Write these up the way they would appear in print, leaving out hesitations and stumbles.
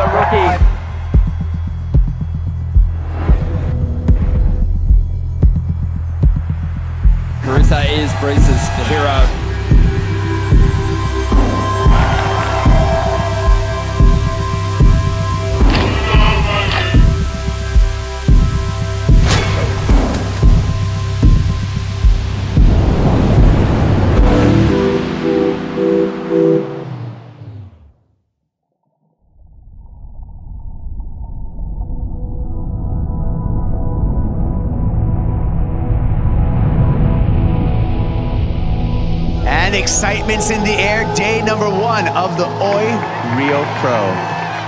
the rookie. Carissa is Breeze's hero. And excitement's in the air, day number 1 of the Oi Rio Pro.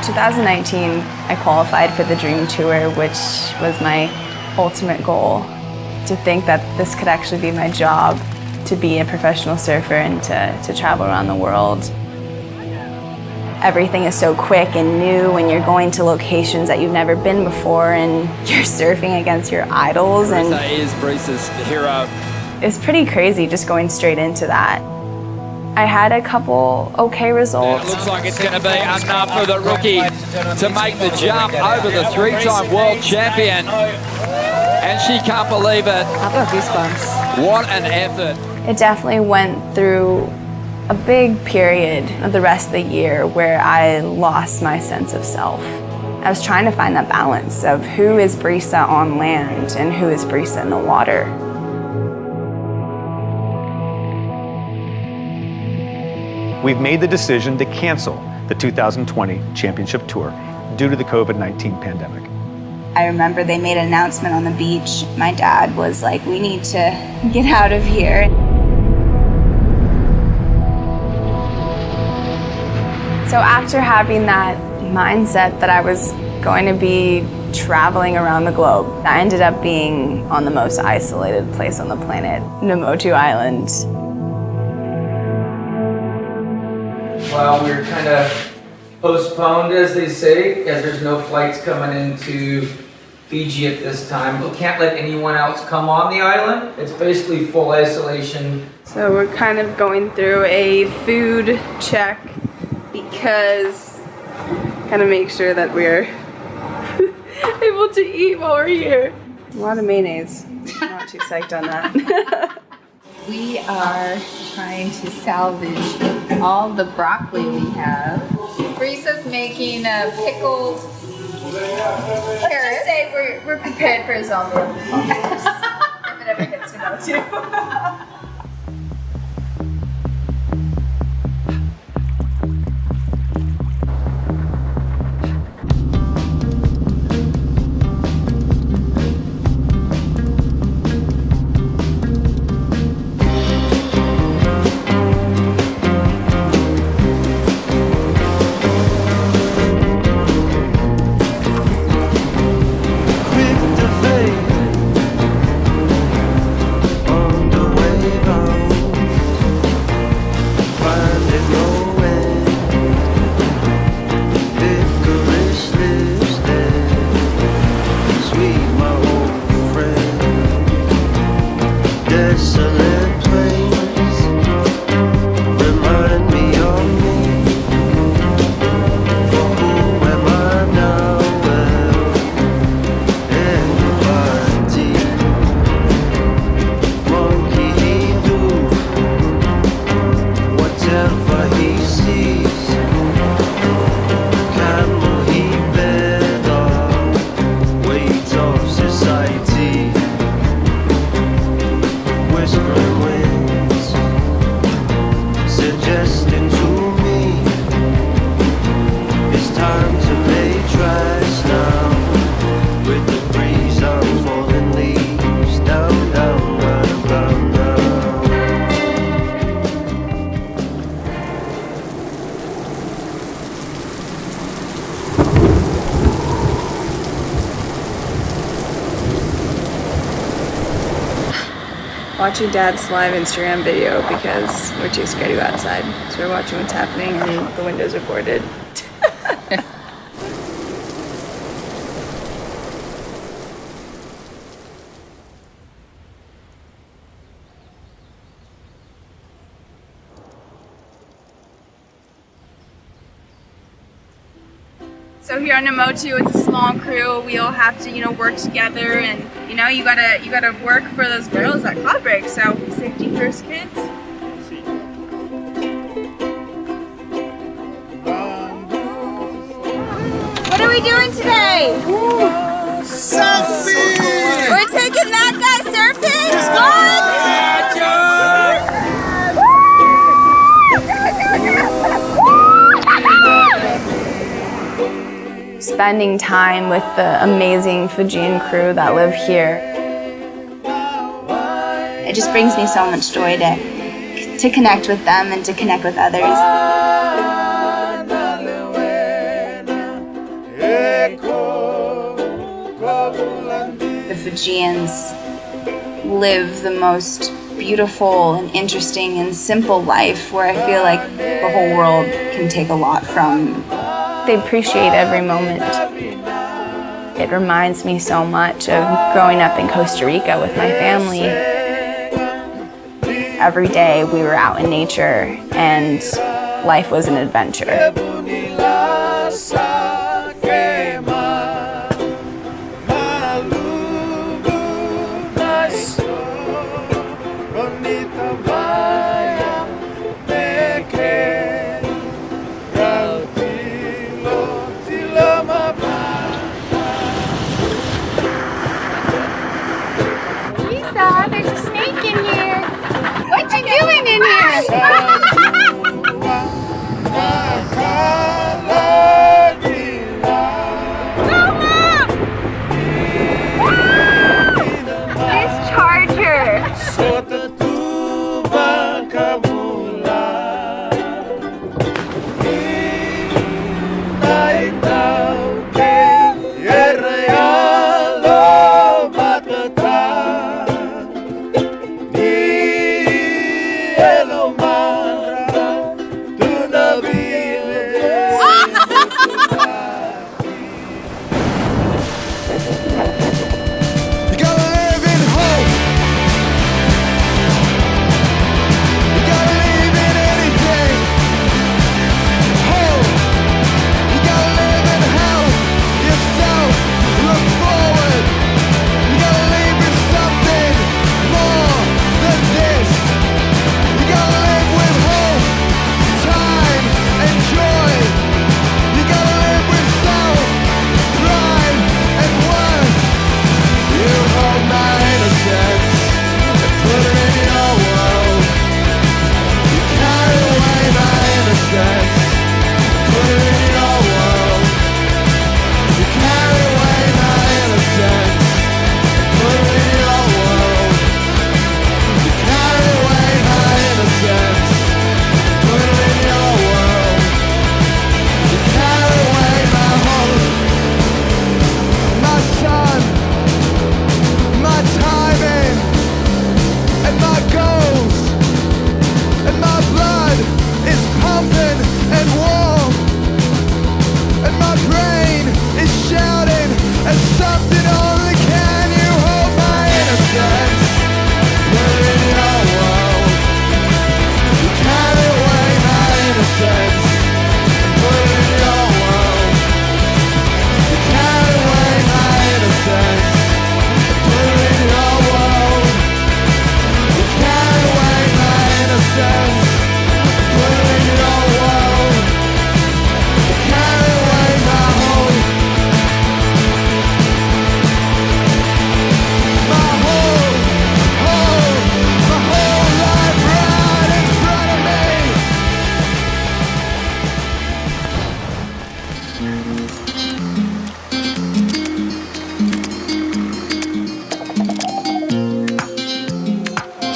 2019, I qualified for the Dream Tour, which was my ultimate goal. To think that this could actually be my job, to be a professional surfer and to travel around the world. Everything is so quick and new when you're going to locations that you've never been before and you're surfing against your idols. And Carissa is Breeze's hero. it's pretty crazy just going straight into that. I had a couple okay results. It looks like it's going to be enough for the rookie to make the jump over the 3-time world champion. And she can't believe it. I've got goosebumps. What an effort. It definitely went through a big period of the rest of the year where I lost my sense of self. I was trying to find that balance of who is Brisa on land and who is Brisa in the water. We've made the decision to cancel the 2020 Championship Tour due to the COVID-19 pandemic. I remember they made an announcement on the beach. My dad was like, we need to get out of here. So after having that mindset that I was going to be traveling around the globe, I ended up being on the most isolated place on the planet, Namotu Island. Well, we're kind of postponed, as they say, as there's no flights coming into Fiji at this time. We can't let anyone else come on the island. It's basically full isolation. So we're kind of going through a food check because kind of make sure that we're able to eat while we're here. A lot of mayonnaise. I'm not too psyched on that. We are trying to salvage all the broccoli we have. Brisa's making a pickled carrot. Let's just say we're prepared for a zombie apocalypse if it ever gets to know too. Watching Dad's live Instagram video because we're too scared to go outside. So we're watching what's happening and the windows are boarded. So here on Namotu, it's a small crew. We all have to, work together, and you gotta work for those girls at Cloud Break. So safety first, kids. What are we doing today? Surfing! We're taking that guy surfing. What? Spending time with the amazing Fijian crew that live here. It just brings me so much joy to connect with them and to connect with others. The Fijians live the most beautiful and interesting and simple life where I feel like the whole world can take a lot from. They appreciate every moment. It reminds me so much of growing up in Costa Rica with my family. Every day we were out in nature and life was an adventure. There's a snake in here. What you doing in here? No, Mom! This charger.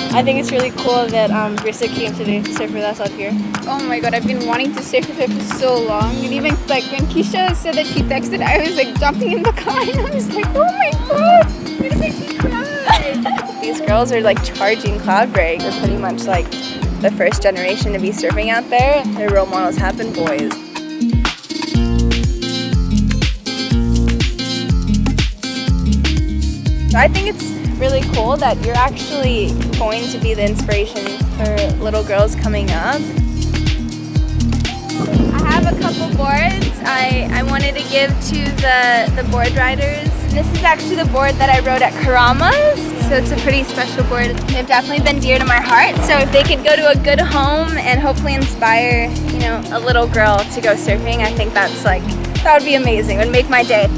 I think it's really cool that Brisa came today to surf with us out here. Oh my god, I've been wanting to surf with her for so long. And even like when Keisha said that she texted, I was like jumping in the car and I was like, oh my god, I'm gonna make me cry. These girls are like charging Cloud Break. They're pretty much like the first generation to be surfing out there. Their role models have been boys. So I think it's really cool that you're actually going to be the inspiration for little girls coming up. I have a couple boards. I wanted to give to the board riders. This is actually the board that I rode at Karama's, so it's a pretty special board. They've definitely been dear to my heart, so if they could go to a good home and hopefully inspire, you know, a little girl to go surfing, I think that's like, that would be amazing. It would make my day.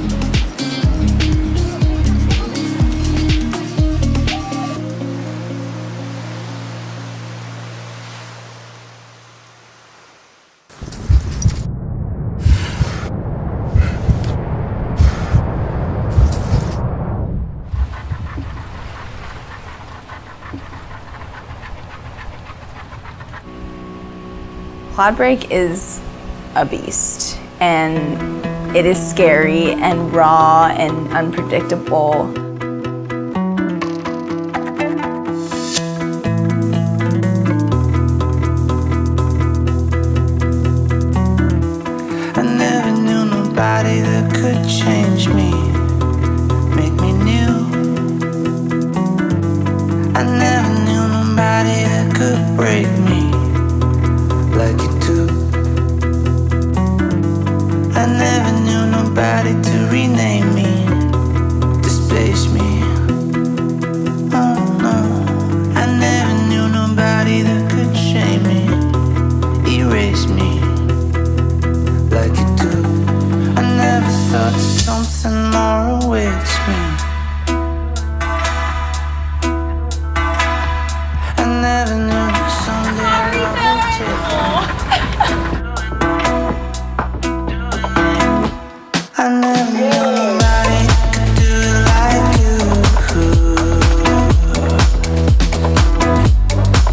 Cloudbreak is a beast, and it is scary and raw and unpredictable. I never knew nobody that could change me, make me new. I never knew nobody that could break me like you do. I never knew nobody to rename me, displace me. Oh no, I never knew nobody that could shame me, erase me like you do. I never thought something more awaits me. I never knew someday I would take. I never knew nobody could do it like you.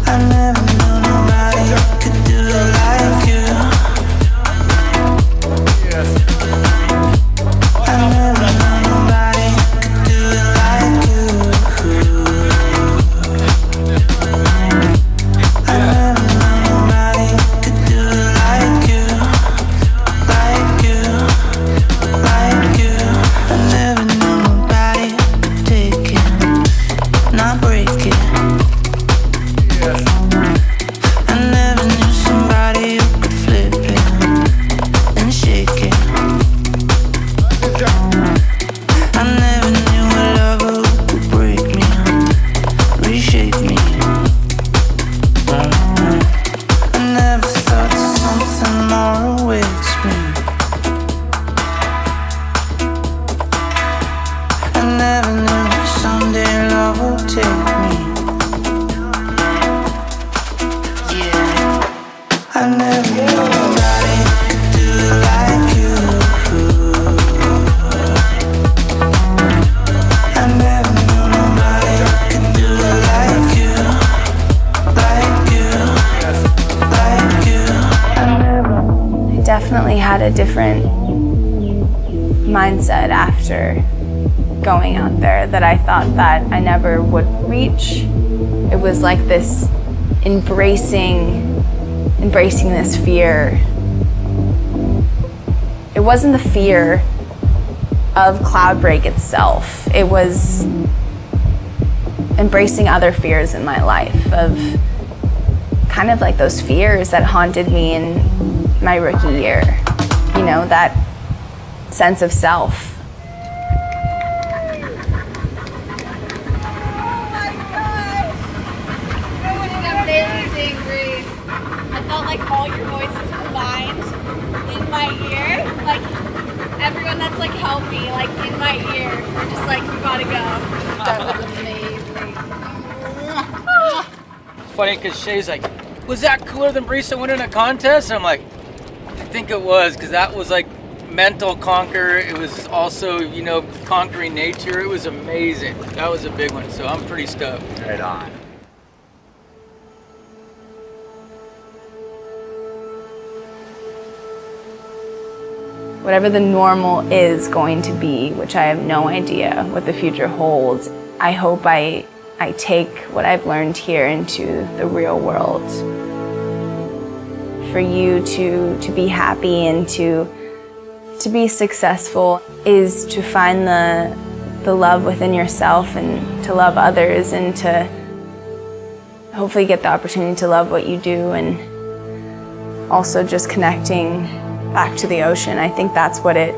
I never knew nobody could do it like you. I never knew nobody could do it like you. I never knew nobody could do it like you, like you, like you. I never knew nobody could take it, not break it. I never knew somebody who could flip it and shake it. I never knew a lover who could break me, reshape me. I never thought something more awaits me. I never knew someday love will take me. Yeah. I never knew nobody could do it like you. I never knew nobody could do it like you, like you, like you. I never. I definitely had a different mindset after going out there that I thought that I never would reach. It was like this embracing this fear. It wasn't the fear of Cloudbreak itself. It was embracing other fears in my life, of kind of like those fears that haunted me in my rookie year. You know, that sense of self. Amazing, Grace. I felt like all your voices combined in my ear. Like everyone that's like helped me, like in my ear, we're just like, you gotta go. That was amazing. It's funny because Shay's like, was that cooler than Brisa winning a contest? And I'm like, I think it was, because that was like mental conquer. It was also, you know, conquering nature. It was amazing. That was a big one, so I'm pretty stoked. Right on. Whatever the normal is going to be, which I have no idea what the future holds, I hope I take what I've learned here into the real world. For you to be happy and to be successful is to find the love within yourself and to love others and to hopefully get the opportunity to love what you do, and also just connecting back to the ocean. I think that's what it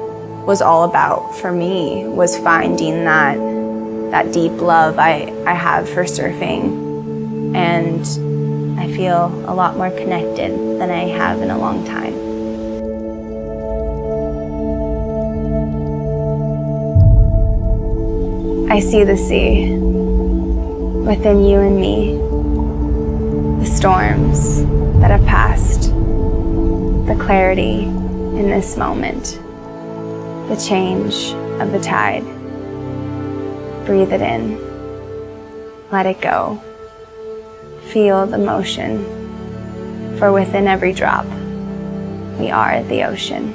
was all about for me, was finding that deep love I have for surfing. And I feel a lot more connected than I have in a long time. I see the sea within you and me, the storms that have passed, the clarity in this moment, the change of the tide. Breathe it in, let it go. Feel the motion, for within every drop, we are the ocean.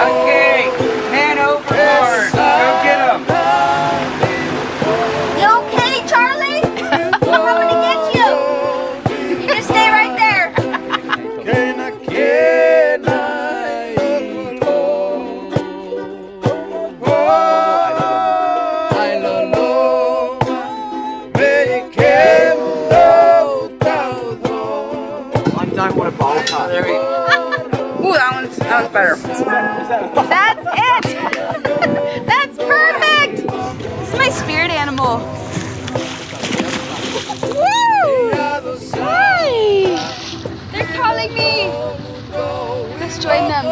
Okay, man overboard. Go get him. You okay, Charlie? I'm coming to get you. You just stay right there. I'm done with a ball top. Ooh, that one's better. That's it. That's perfect. This is my spirit animal. Woo! Hi. They're calling me. Let's join them.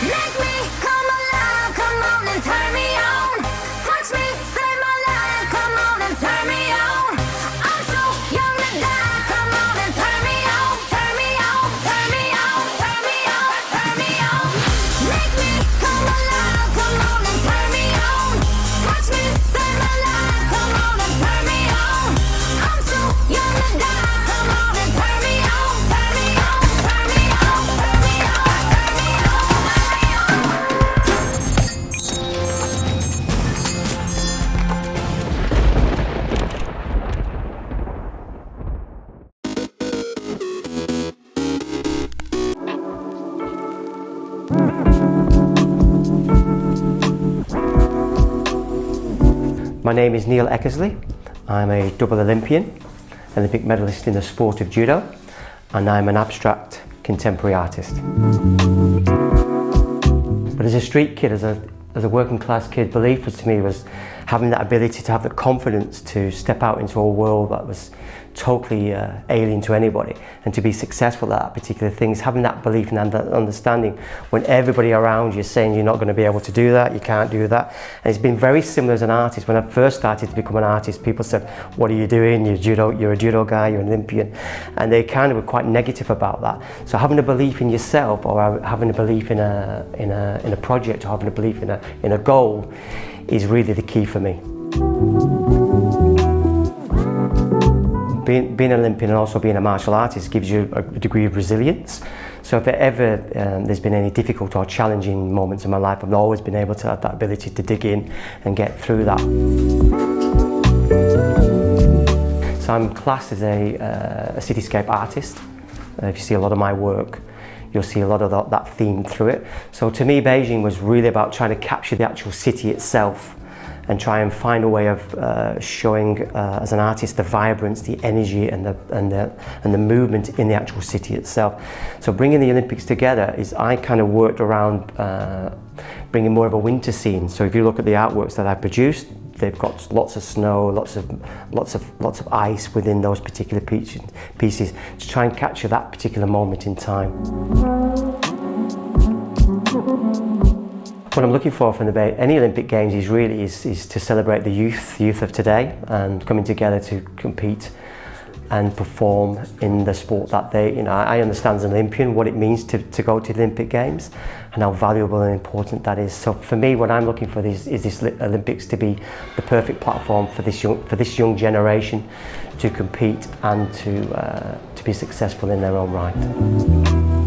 Make me come alive, come on and turn me on. Touch me, save my life, come on and turn me on. I'm so young to die, come on and turn me on, turn me on, turn me on, turn me on, turn me on. Make me come alive, come on and turn me on. Touch me, save my life, come on and turn me on. I'm so young to die, come on and turn me on, turn me on, turn me on, turn me on, turn me on. My name is Neil Eckersley. I'm a double Olympian, Olympic medalist in the sport of judo, and I'm an abstract contemporary artist. But as a street kid, as a working class kid, belief was to me was having that ability to have the confidence to step out into a world that was totally alien to anybody, and to be successful at that particular things, having that belief and that understanding when everybody around you is saying you're not going to be able to do that, you can't do that. And it's been very similar as an artist. When I first started to become an artist, people said, what are you doing? You're a judo guy, you're an Olympian. And they kind of were quite negative about that. So having a belief in yourself, or having a belief in a project, or having a belief in a goal is really the key for me. Being an Olympian and also being a martial artist gives you a degree of resilience. So if ever there's been any difficult or challenging moments in my life, I've always been able to have that ability to dig in and get through that. So I'm classed as a cityscape artist. If you see a lot of my work, you'll see a lot of that theme through it. So to me, Beijing was really about trying to capture the actual city itself and try and find a way of showing, as an artist, the vibrance, the energy, and the movement in the actual city itself. So bringing the Olympics together is, I kind of worked around bringing more of a winter scene. So if you look at the artworks that I produced, they've got lots of snow, lots of ice within those particular pieces to try and capture that particular moment in time. What I'm looking for from any Olympic Games is to celebrate the youth of today, and coming together to compete and perform in the sport that I understand as an Olympian what it means to go to the Olympic Games and how valuable and important that is. So for me, what I'm looking for is this Olympics to be the perfect platform for this young generation to compete and to be successful in their own right.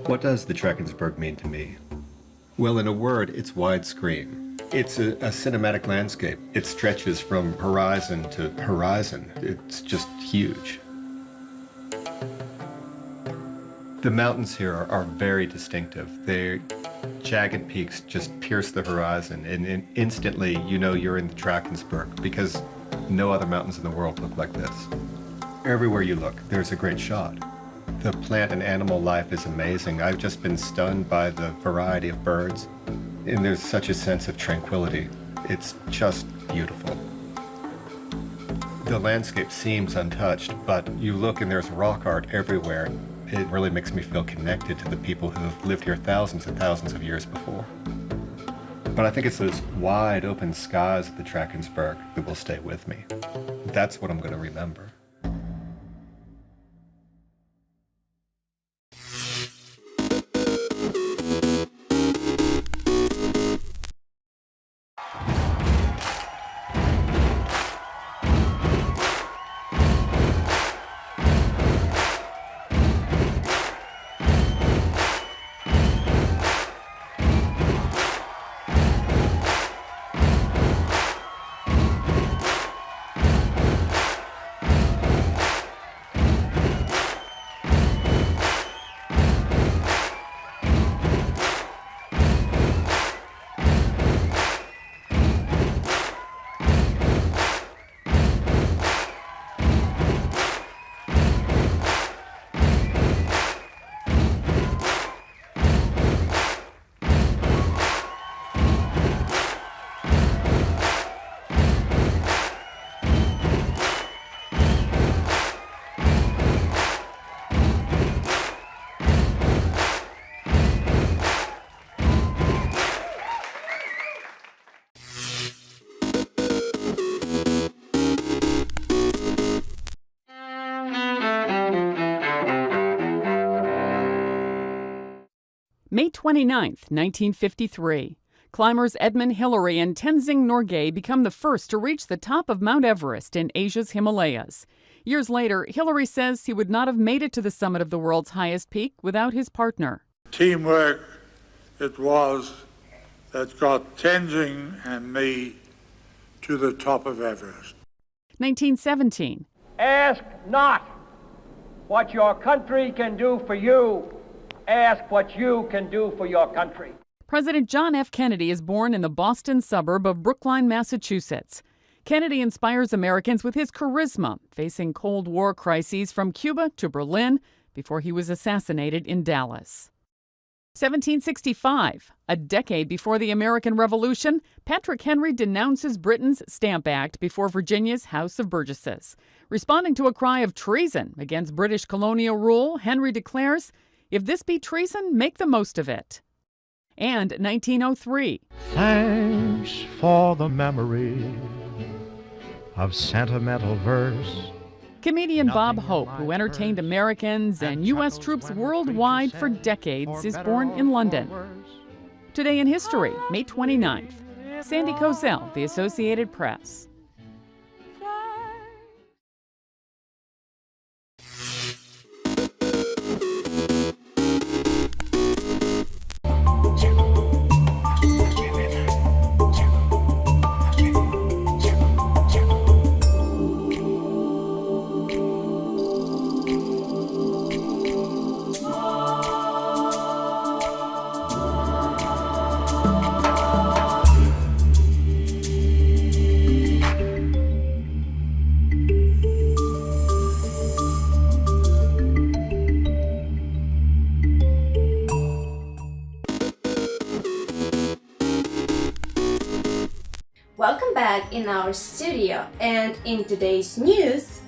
What does the Drakensberg mean to me? Well, in a word, it's widescreen. It's a cinematic landscape. It stretches from horizon to horizon. It's just huge. The mountains here are very distinctive. Their jagged peaks just pierce the horizon, and instantly you know you're in the Drakensberg because No other mountains in the world look like this. Everywhere you look, there's a great shot. The plant and animal life is amazing. I've just been stunned by the variety of birds, and there's such a sense of tranquility. It's just beautiful. The landscape seems untouched, but you look and there's rock art everywhere. It really makes me feel connected to the people who have lived here thousands and thousands of years before. But I think it's those wide open skies of the Drakensberg that will stay with me. That's what I'm going to remember. May 29th, 1953. Climbers Edmund Hillary and Tenzing Norgay become the first to reach the top of Mount Everest in Asia's Himalayas. Years later, Hillary says he would not have made it to the summit of the world's highest peak without his partner. Teamwork it was that got Tenzing and me to the top of Everest. 1917. Ask not what your country can do for you. Ask what you can do for your country. President John F. Kennedy is born in the Boston suburb of Brookline, Massachusetts. Kennedy inspires Americans with his charisma, facing Cold War crises from Cuba to Berlin before he was assassinated in Dallas. 1765, a decade before the American Revolution, Patrick Henry denounces Britain's Stamp Act before Virginia's House of Burgesses. Responding to a cry of treason against British colonial rule, Henry declares, "If this be treason, make the most of it." And 1903. Thanks for the memory of sentimental verse. Comedian Bob Hope, who entertained Americans and U.S. troops worldwide for decades, is born in London. Today in history, May 29th. Sandy Kozel, The Associated Press. Welcome back in our studio, and in today's news,